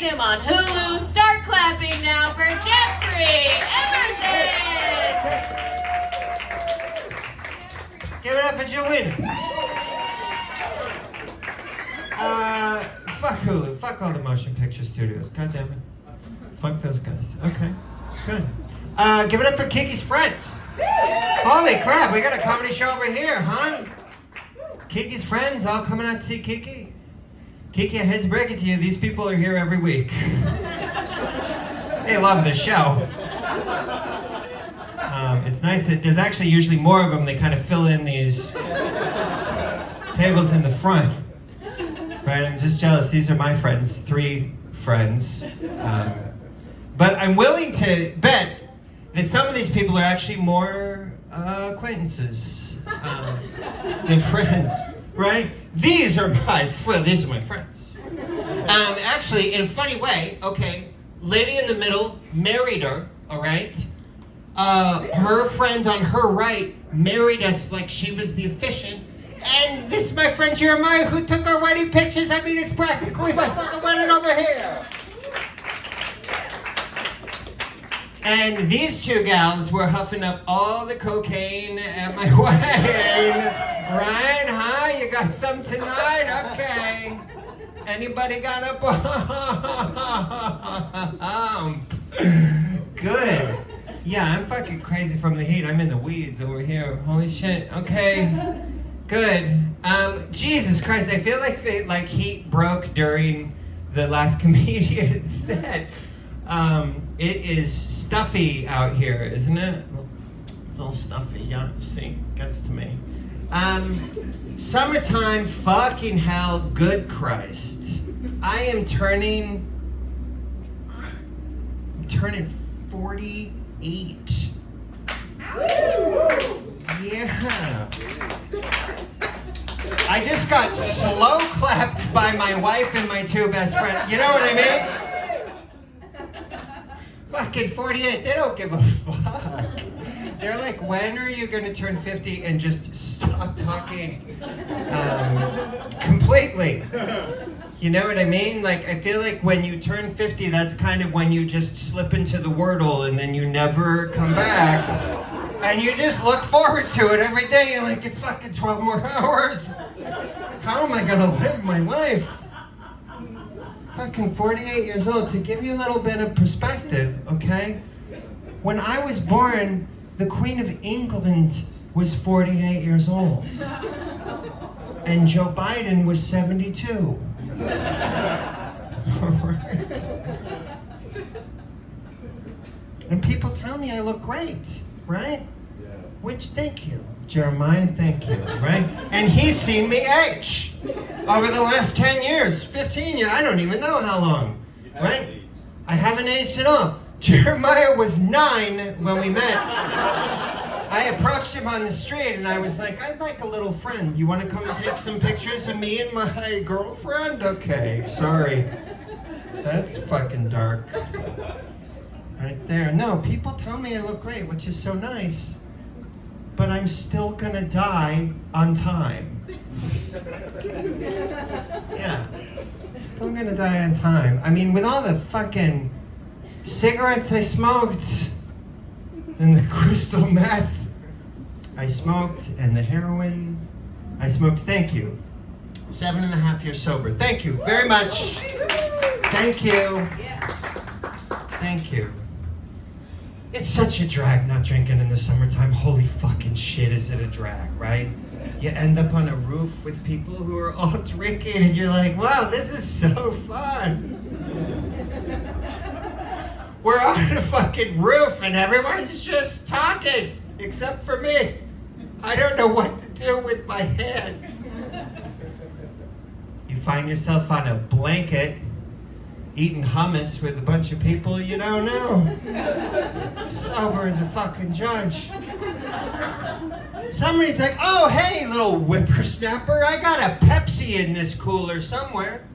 seen him on Hulu. Start clapping now for Jeffrey Emerson! Give it up for Joanna. Fuck Hulu. Fuck all the motion picture studios. God damn it. Fuck those guys. Okay, good. Give it up for Kiki's friends. Holy crap, we got a comedy show over here, huh? Kiki's friends all coming out to see Kiki. Kiki, I hate to break it to you, these people are here every week. They love the show. It's nice that there's actually usually more of them. They kind of fill in these tables in the front. Right, I'm just jealous. These are my friends, 3 friends. But I'm willing to bet that some of these people are actually more acquaintances than friends, right? These are my friends. Actually, in a funny way, okay, lady in the middle married her, all right? Her friend on her right married us like she was the officiant. And this is my friend Jeremiah who took our wedding pictures. I mean, it's practically my fucking wedding over here. And these 2 gals were huffing up all the cocaine at my wedding. Right, huh? You got some tonight? Okay. Anybody got a bump? Good. Yeah, I'm fucking crazy from the heat. I'm in the weeds over here. Holy shit. Okay. Good. Jesus Christ, I feel like the heat broke during the last comedian set. It is stuffy out here, isn't it? A little stuffy, yeah. See, gets to me. Summertime, fucking hell, good Christ. I am turning 48. Yeah. I just got slow clapped by my wife and my 2 best friends. You know what I mean? Fucking 48. They don't give a fuck. They're like, when are you going to turn 50 and just stop talking completely? You know what I mean? Like, I feel like when you turn 50, that's kind of when you just slip into the Wordle and then you never come back. And you just look forward to it every day. You're like, it's fucking 12 more hours. How am I going to live my life? Fucking 48 years old. To give you a little bit of perspective, okay? When I was born, the Queen of England was 48 years old. And Joe Biden was 72. All right. And people tell me I look great, right? Yeah. Which, thank you. Jeremiah, thank you, right? And he's seen me age over the last 10 years, 15 years, I don't even know how long, right? I haven't aged at all. Jeremiah was 9 when we met. I approached him on the street and I was like, I'd like a little friend. You want to come and take some pictures of me and my girlfriend? Okay, sorry. That's fucking dark. Right there. No, people tell me I look great, which is so nice. But I'm still gonna die on time. Yeah. Still gonna die on time. I mean, with all the fucking cigarettes I smoked, and the crystal meth I smoked, and the heroin I smoked, thank you. 7.5 years sober. Thank you very much. Thank you. Thank you. It's such a drag not drinking in the summertime. Holy fucking shit, is it a drag, right? You end up on a roof with people who are all drinking and you're like, wow, this is so fun. We're on a fucking roof and everyone's just talking, except for me. I don't know what to do with my hands. You find yourself on a blanket eating hummus with a bunch of people you don't know. Sober as a fucking judge. Somebody's like, oh, hey, little whippersnapper, I got a Pepsi in this cooler somewhere.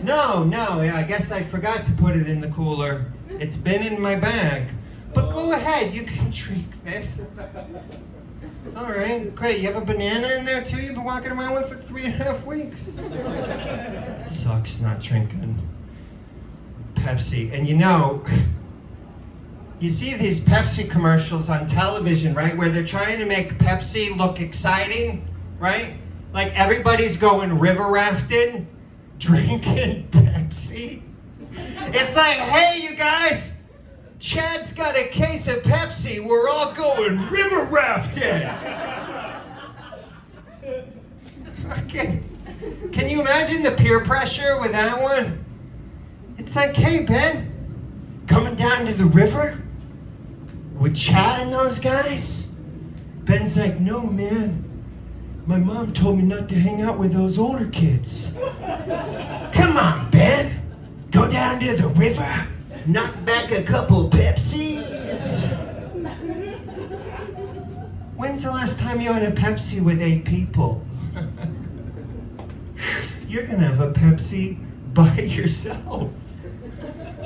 No, I guess I forgot to put it in the cooler. It's been in my bag. But go ahead, you can drink this. All right, great. You have a banana in there too? You've been walking around with for 3.5 weeks. It sucks not drinking. Pepsi. And you see these Pepsi commercials on television, right? Where they're trying to make Pepsi look exciting, right? Like everybody's going river rafting, drinking Pepsi. It's like, hey, you guys, Chad's got a case of Pepsi. We're all going river rafting. Fucking, can you imagine the peer pressure with that one? It's like, hey, Ben, coming down to the river with Chad and those guys? Ben's like, no, man. My mom told me not to hang out with those older kids. Come on, Ben. Go down to the river, knock back a couple Pepsis. When's the last time you had a Pepsi with 8 people? You're gonna have a Pepsi by yourself.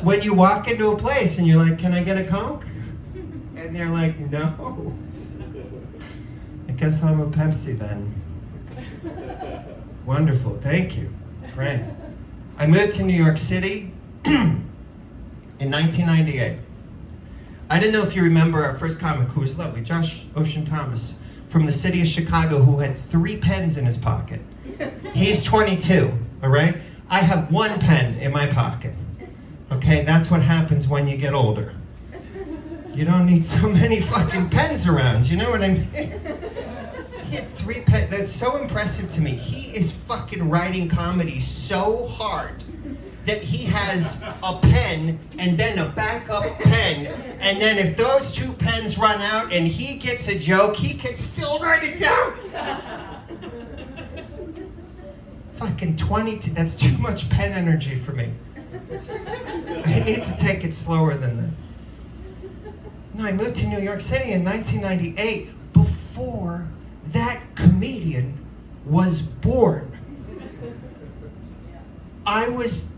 When you walk into a place and you're like, can I get a Coke? And they're like, no. I guess I'm a Pepsi then. Wonderful, thank you. Great. I moved to New York City in 1998. I didn't know if you remember our first comic, who was lovely, Josh Ocean Thomas, from the city of Chicago, who had 3 pens in his pocket. He's 22, all right? I have 1 pen in my pocket. Okay, that's what happens when you get older. You don't need so many fucking pens around, you know what I mean? He had 3 pens. That's so impressive to me. He is fucking writing comedy so hard that he has a pen and then a backup pen, and then if those 2 pens run out and he gets a joke, he can still write it down. Fucking 22, that's too much pen energy for me. I need to take it slower than that. No, I moved to New York City in 1998 before that comedian was born. I was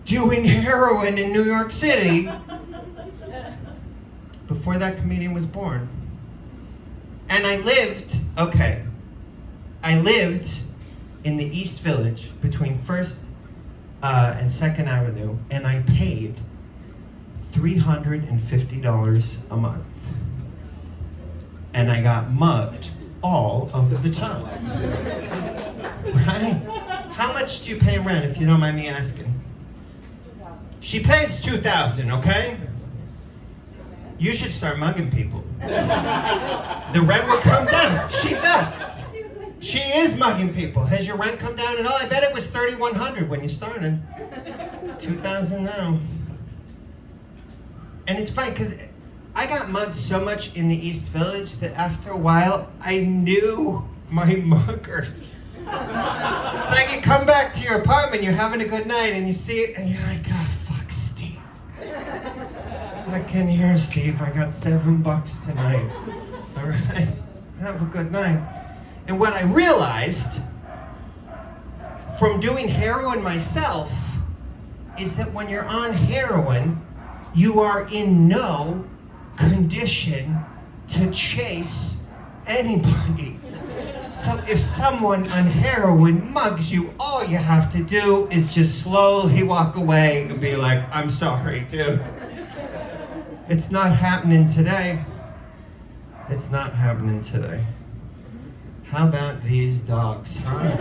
doing heroin in New York City before that comedian was born. And I lived in the East Village between 1st and 2nd Avenue, and I paid $350 a month. And I got mugged all of the time. Right? How much do you pay rent, if you don't mind me asking? She pays $2,000, okay? You should start mugging people. The rent will come down. She does. She is mugging people. Has your rent come down at all? I bet it was $3,100 when you started. $2,000 now. And it's funny because I got mugged so much in the East Village that after a while I knew my muggers. It's like you come back to your apartment, you're having a good night, and you see it, and you're like, oh, fuck, Steve. I can hear Steve. I got $7 tonight. All right, have a good night. And what I realized from doing heroin myself is that when you're on heroin, you are in no condition to chase anybody. So if someone on heroin mugs you, all you have to do is just slowly walk away and be like, I'm sorry, dude. It's not happening today. It's not happening today. How about these dogs, huh? Right?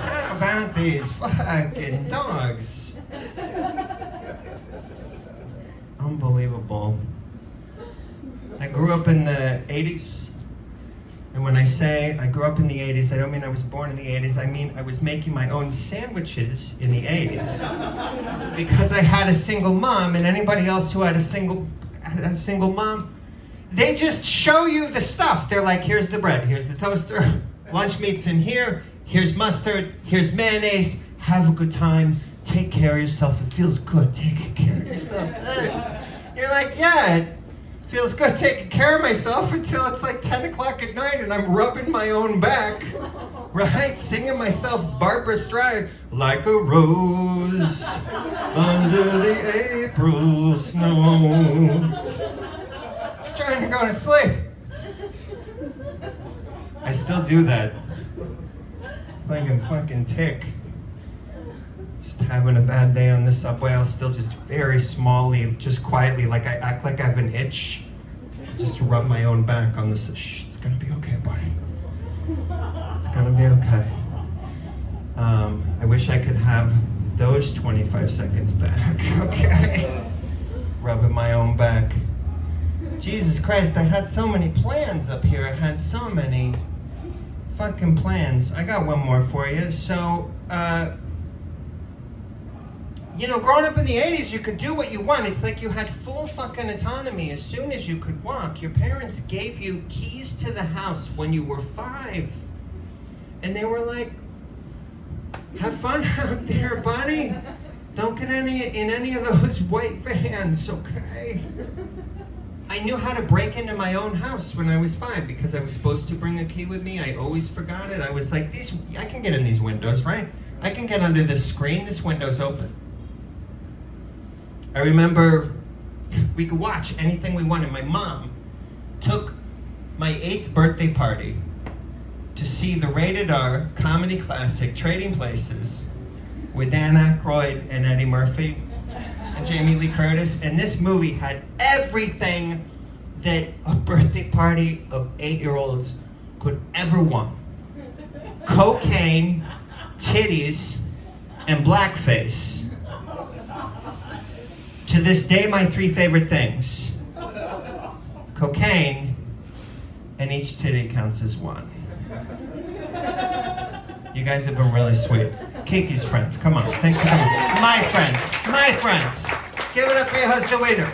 How about these fucking dogs? Unbelievable. I grew up in the 80s. And when I say I grew up in the 80s, I don't mean I was born in the 80s. I mean I was making my own sandwiches in the 80s. Because I had a single mom, and anybody else who had a single mom, they just show you the stuff. They're like, here's the bread, here's the toaster, lunch meat's in here, here's mustard, here's mayonnaise, have a good time, take care of yourself, it feels good taking care of yourself. You're like, yeah, it feels good taking care of myself until it's like 10 o'clock at night and I'm rubbing my own back, right? Singing myself Barbra Streisand, like a rose under the April snow. Trying to go to sleep. I still do that. It's like a fucking tick. Just having a bad day on the subway, I'll still just very smallly, just quietly, like I act like I have an itch, just rub my own back on this. Shh, it's gonna be okay, buddy. It's gonna be okay. I wish I could have those 25 seconds back, okay? Rubbing my own back. Jesus Christ, I had so many plans up here. I had so many fucking plans. I got one more for you. So, you know, growing up in the 80s, you could do what you want. It's like you had full fucking autonomy as soon as you could walk. Your parents gave you keys to the house when you were 5. And they were like, have fun out there, buddy. Don't get in any of those white vans, okay? I knew how to break into my own house when I was 5 because I was supposed to bring a key with me. I always forgot it. I was like, I can get in these windows, right? I can get under this screen. This window's open. I remember we could watch anything we wanted. My mom took my 8th birthday party to see the rated R comedy classic Trading Places with Dan Aykroyd and Eddie Murphy and Jamie Lee Curtis. And this movie had everything that a birthday party of 8-year-olds could ever want. Cocaine, titties, and blackface. To this day, my 3 favorite things: cocaine, and each titty counts as 1. You guys have been really sweet. Kiki's friends, come on, thanks for coming. My friends, give it up for your husband, waiter.